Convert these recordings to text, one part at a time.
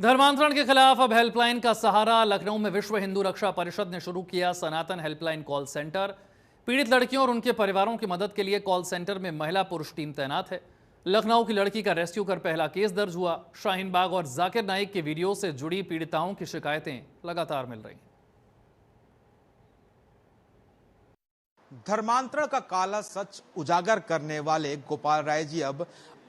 धर्मांतरण के खिलाफ अब हेल्पलाइन का सहारा। लखनऊ में विश्व हिंदू रक्षा परिषद ने शुरू किया सनातन हेल्पलाइन कॉल सेंटर। पीड़ित लड़कियों और उनके परिवारों की मदद के लिए कॉल सेंटर में महिला पुरुष टीम तैनात है। लखनऊ की लड़की का रेस्क्यू कर पहला केस दर्ज हुआ। शाहीन बाग और जाकिर नाइक के वीडियो से जुड़ी पीड़िताओं की शिकायतें लगातार मिल रही हैं। धर्मांतरण का काला सच उजागर करने वाले गोपाल राय जी अब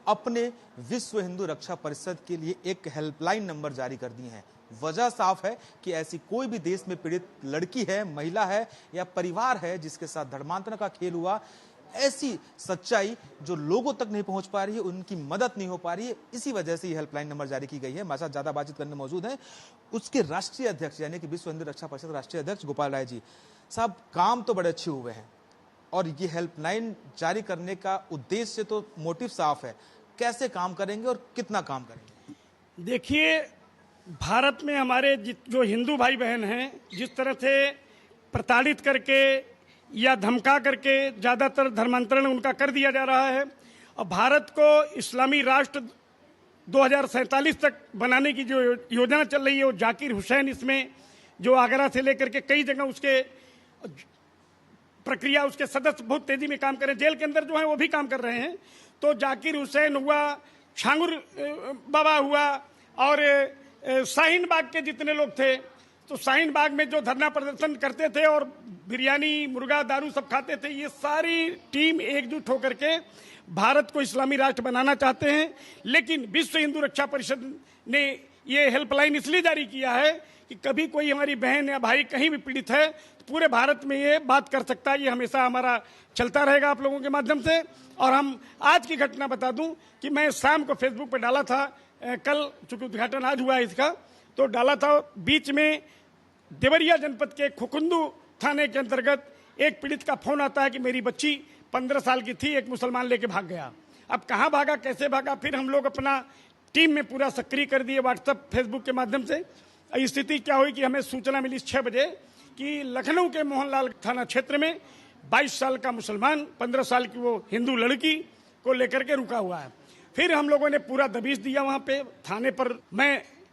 अपने विश्व हिंदू रक्षा परिषद के लिए एक हेल्पलाइन नंबर जारी कर दिए हैं। वजह साफ है कि ऐसी कोई भी देश में पीड़ित लड़की है, महिला है या परिवार है जिसके साथ धर्मांतरण का खेल हुआ, ऐसी सच्चाई जो लोगों तक नहीं पहुंच पा रही है, उनकी मदद नहीं हो पा रही है, इसी वजह से ये हेल्पलाइन नंबर जारी की गई है। हमारे साथ ज्यादा बातचीत करने मौजूद हैं उसके राष्ट्रीय अध्यक्ष यानी कि विश्व हिंदू रक्षा परिषद राष्ट्रीय अध्यक्ष गोपाल राय जी। साहब, काम तो बड़े अच्छे हुए हैं और ये हेल्पलाइन जारी करने का उद्देश्य तो मोटिव साफ है, कैसे काम करेंगे और कितना काम करेंगे? देखिए, भारत में हमारे जो हिंदू भाई बहन हैं, जिस तरह से प्रताड़ित करके या धमका करके ज़्यादातर धर्मांतरण उनका कर दिया जा रहा है और भारत को इस्लामी राष्ट्र 2047 तक बनाने की जो योजना चल रही है, वो जाकिर हुसैन इसमें जो आगरा से लेकर के कई जगह उसके प्रक्रिया, उसके सदस्य बहुत तेजी में काम कर रहे हैं, जेल के अंदर जो है वो भी काम कर रहे हैं। तो जाकिर हुसैन हुआ, छांगुर बाबा हुआ और शाहीन बाग के जितने लोग थे, तो शाहीन बाग में जो धरना प्रदर्शन करते थे और बिरयानी, मुर्गा, दारू सब खाते थे, ये सारी टीम एकजुट होकर के भारत को इस्लामी राष्ट्र बनाना चाहते हैं। लेकिन विश्व हिंदू रक्षा परिषद ने ये हेल्पलाइन इसलिए जारी किया है कि कभी कोई हमारी बहन या भाई कहीं भी पीड़ित है तो पूरे भारत में ये बात कर सकता है। ये हमेशा हमारा चलता रहेगा आप लोगों के माध्यम से। और हम आज की घटना बता दूं कि मैं शाम को फेसबुक पर डाला था, कल चूंकि उद्घाटन आज हुआ है इसका, तो डाला था। बीच में देवरिया जनपद के खुकुंदू थाने के अंतर्गत एक पीड़ित का फोन आता है कि मेरी बच्ची 15 साल की थी, एक मुसलमान लेके भाग गया। अब कहाँ भागा, कैसे भागा, फिर हम लोग अपना टीम में पूरा सक्रिय कर दिए व्हाट्सएप फेसबुक के माध्यम से। स्थिति क्या हुई कि हमें सूचना मिली 6 बजे कि लखनऊ के मोहनलाल थाना क्षेत्र में 22 साल का मुसलमान, 15 साल की वो हिंदू लड़की को लेकर के रुका हुआ है। फिर हम लोगों ने पूरा दबिश दिया वहाँ पे थाने पर।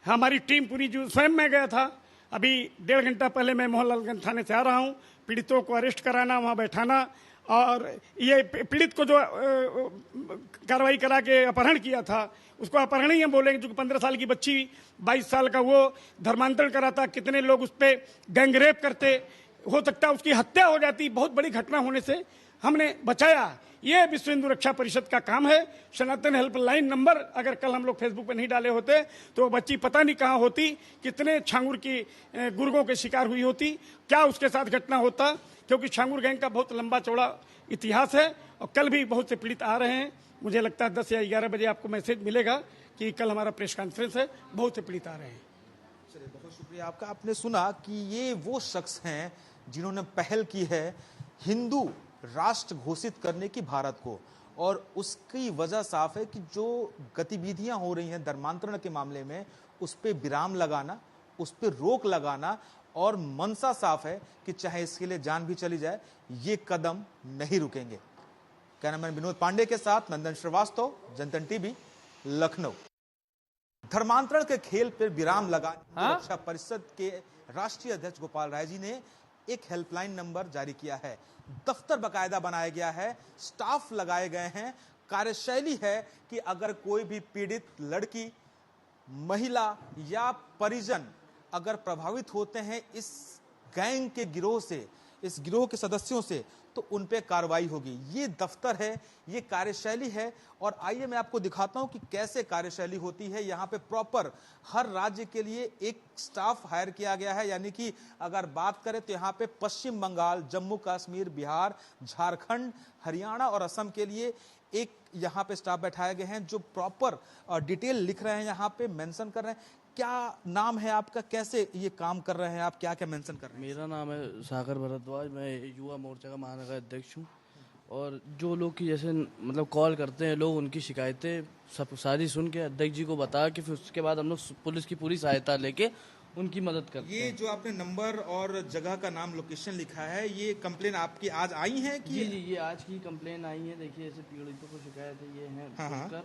हमारी टीम पूरी जो स्वयं मैं गया था, अभी 1.5 घंटा पहले मैं मोहनलालगंज थाने से आ रहा हूँ। पीड़ितों को अरेस्ट कराना, वहाँ बैठाना और ये पीड़ित को जो कार्रवाई करा के अपहरण किया था उसको अपहरण ही हम बोलेंगे, क्योंकि 15 साल की बच्ची, 22 साल का वो धर्मांतरण कराता, कितने लोग उस पर गैंगरेप करते, हो सकता है उसकी हत्या हो जाती। बहुत बड़ी घटना होने से हमने बचाया। ये विश्व हिंदू रक्षा परिषद का काम है। सनातन हेल्पलाइन नंबर अगर कल हम लोग फेसबुक पर नहीं डाले होते तो वो बच्ची पता नहीं कहाँ होती, कितने छांगुर की गुर्गों के शिकार हुई होती, क्या उसके साथ घटना होता, क्योंकि छांगुर गैंग का बहुत लंबा चौड़ा इतिहास है। और कल भी बहुत से पीड़ित आ रहे हैं। मुझे लगता है 10 या 11 बजे आपको मैसेज मिलेगा कि कल हमारा प्रेस कॉन्फ्रेंस है, बहुत से पीड़ित आ रहे हैं। चलिए, बहुत शुक्रिया आपका। आपने सुना कि ये वो शख्स हैं जिन्होंने पहल की है हिंदू राष्ट्र घोषित करने की भारत को, और उसकी वजह साफ है कि जो गतिविधियां हो रही हैं धर्मांतरण के मामले में, उस पर विराम लगाना, उस पर रोक लगाना, और मनसा साफ है कि चाहे इसके लिए जान भी चली जाए, ये कदम नहीं रुकेंगे। कैमरामैन विनोद पांडे के साथ नंदन श्रीवास्तव, जनतन टीवी, लखनऊ। धर्मांतरण के खेल पर विराम लगाने रक्षा परिषद के राष्ट्रीय अध्यक्ष गोपाल राय जी ने एक हेल्पलाइन नंबर जारी किया है। दफ्तर बकायदा बनाया गया है, स्टाफ लगाए गए हैं, कार्यशैली है कि अगर कोई भी पीड़ित लड़की, महिला या परिजन अगर प्रभावित होते हैं इस गैंग के गिरोह से, इस गिरोह के सदस्यों से, तो उन पे कार्रवाई होगी। ये दफ्तर है, ये कार्यशैली है। और आइए मैं आपको दिखाता हूं कि कैसे कार्यशैली होती है। यहाँ पे प्रॉपर हर राज्य के लिए एक स्टाफ हायर किया गया है। यानी कि अगर बात करें तो यहाँ पे पश्चिम बंगाल, जम्मू कश्मीर, बिहार, झारखंड, हरियाणा और असम के लिए एक यहाँ पे स्टाफ बैठाए गए हैं जो प्रॉपर डिटेल लिख रहे हैं, यहाँ पे मेंशन कर रहे हैं। क्या नाम है आपका, कैसे ये काम कर रहे हैं आप, क्या क्या मेंशन कर रहे हैं? मेरा नाम है सागर भरद्वाज, मैं युवा मोर्चा का महानगर अध्यक्ष हूँ। और जो लोग की जैसे मतलब कॉल करते हैं लोग, उनकी शिकायतें सब सारी सुन के अध्यक्ष जी को बता के फिर उसके बाद हम लोग पुलिस की पूरी सहायता लेके उनकी मदद करते हैं। ये जो आपने नंबर और जगह का नाम, लोकेशन लिखा है, ये कंप्लेन आपकी आज आई है कि? जी, ये आज की कंप्लेन आई है। देखिए, ऐसे पीड़ितों को शिकायत है, ये है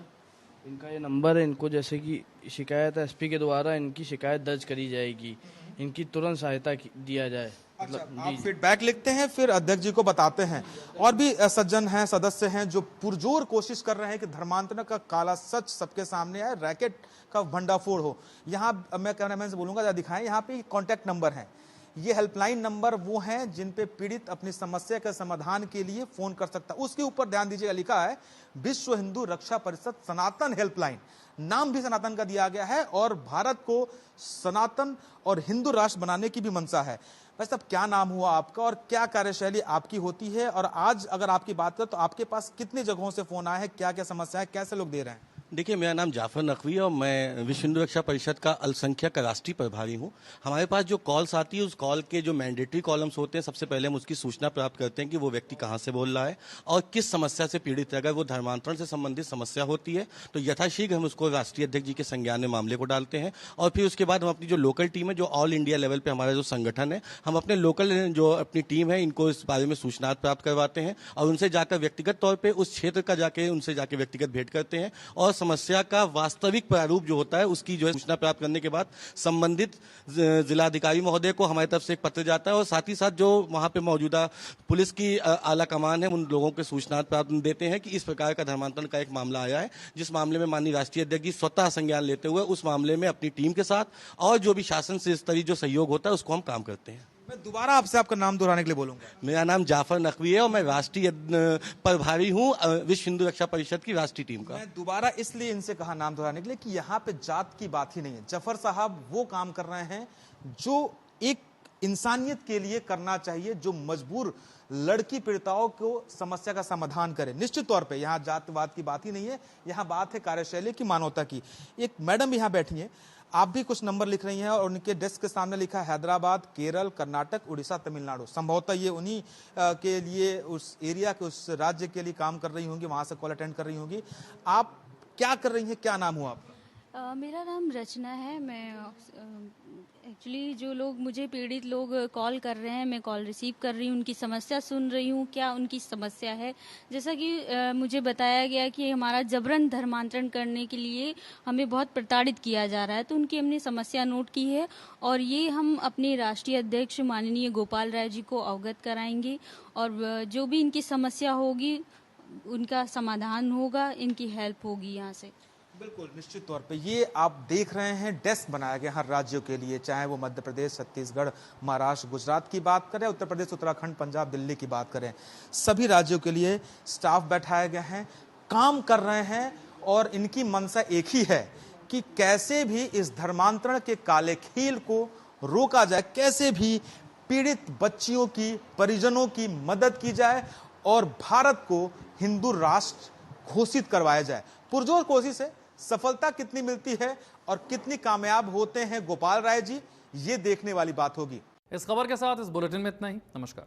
इनका ये नंबर है, इनको जैसे कि शिकायत एसपी के द्वारा इनकी शिकायत दर्ज करी जाएगी, इनकी तुरंत सहायता दिया जाए। अच्छा, आप फीडबैक लिखते हैं फिर अध्यक्ष जी को बताते हैं। और भी सज्जन हैं, सदस्य हैं जो पुरजोर कोशिश कर रहे हैं कि धर्मांतरण का काला सच सबके सामने आए, रैकेट का भंडाफोड़ हो। यहाँ मैं कैमरामैन से बोलूंगा दिखाएं, यहाँ पे कॉन्टैक्ट नंबर है, ये हेल्पलाइन नंबर वो हैं जिन पे पीड़ित अपनी समस्या के समाधान के लिए फोन कर सकता है। उसके ऊपर ध्यान दीजिएगा, लिखा है विश्व हिंदू रक्षा परिषद सनातन हेल्पलाइन, नाम भी सनातन का दिया गया है और भारत को सनातन और हिंदू राष्ट्र बनाने की भी मंशा है। वैसे अब क्या नाम हुआ आपका और क्या कार्यशैली आपकी होती है, और आज अगर आपकी बात करें तो आपके पास कितनी जगहों से फोन आए हैं, क्या क्या समस्या है, कैसे लोग दे रहे हैं? देखिए, मेरा नाम जाफर नकवी है और मैं विश्व हिंदू रक्षा परिषद का अल्पसंख्यक राष्ट्रीय प्रभारी हूं। हमारे पास जो कॉल्स आती है, उस कॉल के जो मैंडेटरी कॉलम्स होते हैं, सबसे पहले हम उसकी सूचना प्राप्त करते हैं कि वो व्यक्ति कहां से बोल रहा है और किस समस्या से पीड़ित है। अगर वो धर्मांतरण से संबंधित समस्या होती है तो यथाशीघ्र हम उसको राष्ट्रीय अध्यक्ष जी के संज्ञान में मामले को डालते हैं और फिर उसके बाद हम अपनी जो लोकल टीम है, जो ऑल इंडिया लेवल पर हमारा जो संगठन है, हम अपने लोकल जो अपनी टीम है, इनको इस बारे में सूचना प्राप्त करवाते हैं और उनसे जाकर व्यक्तिगत तौर पर उस क्षेत्र का जाके उनसे जाके व्यक्तिगत भेंट करते हैं और समस्या का वास्तविक प्रारूप जो होता है उसकी जो है सूचना प्राप्त करने के बाद संबंधित जिलाधिकारी महोदय को हमारी तरफ से एक पत्र जाता है और साथ ही साथ जो वहां पे मौजूदा पुलिस की आला कमान है, उन लोगों के सूचना प्राप्त देते हैं कि इस प्रकार का धर्मांतरण का एक मामला आया है, जिस मामले में माननीय राष्ट्रीय अध्यक्ष जी स्वतः संज्ञान लेते हुए उस मामले में अपनी टीम के साथ और जो भी शासन से स्तरीय जो सहयोग होता है उसको हम काम करते हैं। मैं दोबारा आपसे आपका नाम दोहराने के लिए बोलूंगा। मेरा नाम जाफर नकवी है और मैं राष्ट्रीय प्रभारी हूँ विश्व हिंदू रक्षा परिषद की राष्ट्रीय टीम का। मैं दोबारा इसलिए इनसे कहा नाम दोहराने के लिए कि यहाँ पे जात की बात ही नहीं है। जफर साहब वो काम कर रहे हैं जो एक इंसानियत के लिए करना चाहिए, जो मजबूर लड़की पीड़िताओं को समस्या का समाधान करे। निश्चित तौर पे यहाँ जातवाद की बात ही नहीं है, यहाँ बात है कार्यशैली की, मानवता की। एक मैडम यहाँ बैठी है, आप भी कुछ नंबर लिख रही हैं और उनके डेस्क के सामने लिखा है हैदराबाद, केरल, कर्नाटक, उड़ीसा, तमिलनाडु। संभवतः ये उन्हीं के लिए, उस एरिया के, उस राज्य के लिए काम कर रही होंगी, वहां से कॉल अटेंड कर रही होंगी। आप क्या कर रही हैं, क्या नाम हुआ आपका? मेरा नाम रचना है। मैं एक्चुअली जो लोग मुझे पीड़ित लोग कॉल कर रहे हैं, मैं कॉल रिसीव कर रही हूँ, उनकी समस्या सुन रही हूँ, क्या उनकी समस्या है। जैसा कि मुझे बताया गया कि हमारा जबरन धर्मांतरण करने के लिए हमें बहुत प्रताड़ित किया जा रहा है, तो उनकी हमने समस्या नोट की है और ये हम अपने राष्ट्रीय अध्यक्ष माननीय गोपाल राय जी को अवगत कराएंगे और जो भी इनकी समस्या होगी उनका समाधान होगा, इनकी हेल्प होगी यहाँ से। बिल्कुल, निश्चित तौर पे ये आप देख रहे हैं डेस्क बनाया गया हर राज्यों के लिए, चाहे वो मध्य प्रदेश, छत्तीसगढ़, महाराष्ट्र, गुजरात की बात करें, उत्तर प्रदेश, उत्तराखंड, पंजाब, दिल्ली की बात करें, सभी राज्यों के लिए स्टाफ बैठाया गया है, काम कर रहे हैं और इनकी मंशा एक ही है कि कैसे भी इस धर्मांतरण के काले खेल को रोका जाए, कैसे भी पीड़ित बच्चियों की, परिजनों की मदद की जाए और भारत को हिंदू राष्ट्र घोषित करवाया जाए। पुरजोर कोशिश है, सफलता कितनी मिलती है और कितनी कामयाब होते हैं गोपाल राय जी, ये देखने वाली बात होगी। इस खबर के साथ इस बुलेटिन में इतना ही। नमस्कार।